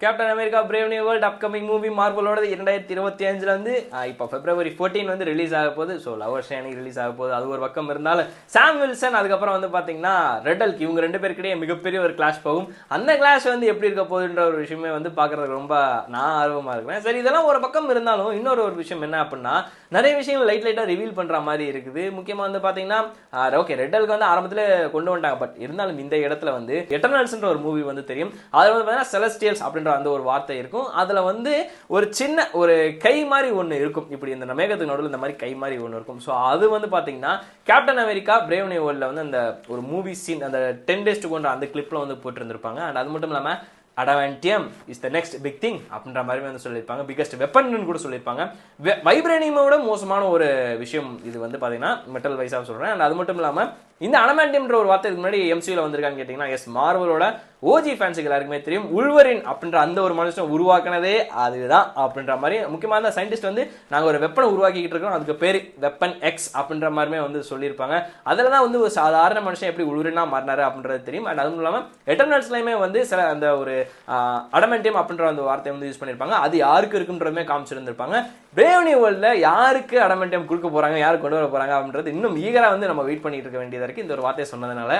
Captain America Brave New World upcoming movie மார்வலோட 2025 வந்து இப்போ February 14 வந்து ரிலீஸ் ஆக போகுது. ஸோ லவர் ஷேனிங் ரிலீஸ் ஆக போகுது. அது ஒரு பக்கம் இருந்தாலும் சாம் வில்சன் அதுக்கப்புறம் வந்து பார்த்தீங்கன்னா ரெட் ஹல்க் இவங்க ரெண்டு பேருக்கிடையே மிகப்பெரிய ஒரு கிளாஷ் போகும். அந்த கிளாஷ் வந்து எப்படி இருக்க போகுதுன்ற ஒரு விஷயமே வந்து பார்க்கறதுக்கு ரொம்ப நான் ஆர்வமாக இருக்கிறேன். சரி, இதெல்லாம் ஒரு பக்கம் இருந்தாலும் இன்னொரு ஒரு விஷயம் என்ன அப்படின்னா நிறைய விஷயங்கள் லைட்டாக ரிவீல் பண்ணுற மாதிரி இருக்குது. முக்கியமாக வந்து பார்த்தீங்கன்னா ஓகே ரெட் ஹல்க் வந்து ஆரம்பத்தில் கொண்டு வந்துட்டாங்க. பட் இருந்தாலும் இந்த இடத்துல வந்து எட்டர்னல்ஸ்ன்ற ஒரு மூவி வந்து தெரியும். அதில் வந்து பார்த்தீங்கன்னா செலஸ்டியல்ஸ் அப்படின்ற அந்த ஒரு வார்த்தை இருக்கும். அதுல வந்து ஒரு சின்ன ஒரு கை மாதிரி ஒன்று இருக்கும். இப்படி இந்த மேகத்துக்கு நடுவில் இந்த மாதிரி கை மாதிரி ஒன்று இருக்கும். ஸோ அது வந்து பார்த்தீங்கன்னா கேப்டன் அமெரிக்கா பிரேவ் நியூ வேர்ல்ட்ல வந்து அந்த ஒரு மூவி சீன் அந்த 10 days to கொண்ட அந்த கிளிப்ல வந்து போட்டு இருந்திருப்பாங்க. அண்ட் அது மட்டும் இல்லாமல் adamantium is the next big thing அப்படின்ற மாதிரி வந்து சொல்லியிருப்பாங்க. பிகஸ்ட் வெப்பன் கூட சொல்லியிருப்பாங்க. வைப்ரேனியமோட மோசமான ஒரு விஷயம் இது வந்து பார்த்தீங்கன்னா மெட்டல் வைஸாக சொல்கிறேன். அண்ட் அது மட்டும் இல்லாமல் இந்த அடமாண்டியம்ன்ற ஒரு வார்த்தை முன்னாடி எம்சியூல வந்திருக்கான்னு கேட்டிங்கன்னா எஸ் மார்வலோட ஓஜி ஃபேன்ஸுக்கு எல்லாருக்குமே தெரியும். உல்வரின் அப்படின்ற அந்த ஒரு மனுஷன் உருவாக்கினதே அதுதான் அப்படின்ற மாதிரி. முக்கியமான அந்த சயின்டிஸ்ட் வந்து நாங்கள் ஒரு வெப்பனை உருவாக்கிட்டு இருக்கோம், அதுக்கு பேர் வெப்பன் எக்ஸ் அப்படின்ற மாதிரிமே வந்து சொல்லியிருப்பாங்க. அதில் தான் வந்து ஒரு சாதாரண மனுஷன் எப்படி உல்வரினா மாறினாரு அப்படின்றது தெரியும். அண்ட் அதுவும் இல்லாமல் எட்டர்னல்ஸ்லையுமே வந்து சில அந்த ஒரு அடமெண்டியம் அப்படின்ற அந்த வார்த்தையை வந்து யூஸ் பண்ணியிருப்பாங்க. அது யாருக்கு இருக்குன்றதுமே காமிச்சிருந்திருப்பாங்க. பிரேவ் நியூ வேர்ல்டில் யாருக்கு அடமெண்டியம் கொடுக்க போகிறாங்க, யாருக்கு கொண்டு வர போகிறாங்க அப்படின்றது இன்னும் ஈகராக வந்து நம்ம வெயிட் பண்ணிட்டு இருக்க வேண்டியதாக இருக்குது இந்த ஒரு வார்த்தையை சொன்னதுனால.